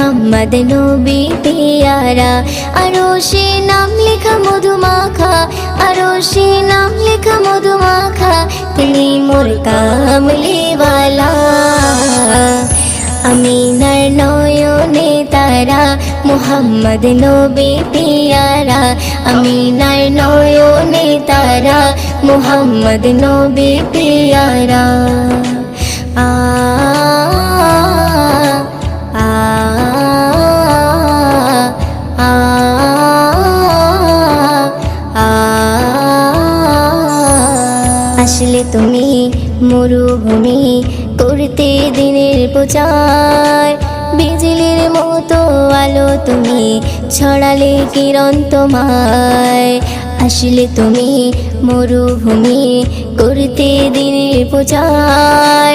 মুহাম্মদ নবী পিয়ারা। আরশে নাম লেখা মধুমাখা, আরশে নাম লেখা মধুমাখা, তিনি মোর কামলিওয়ালা। আমিনার নয়নে তারা, মুহাম্মদ নবী পিয়ারা। আমিনার নয়নে তারা, মুহাম্মদ নবী পিয়ারা। আ আ আ আ আসলে তুমি মরুভূমি করতে দিনের প্রচার, বিজলির মতো আলো তুমি ছড়ালে কিরণ তোমায়। আসলে তুমি মরুভূমি করতে দিনের প্রচার,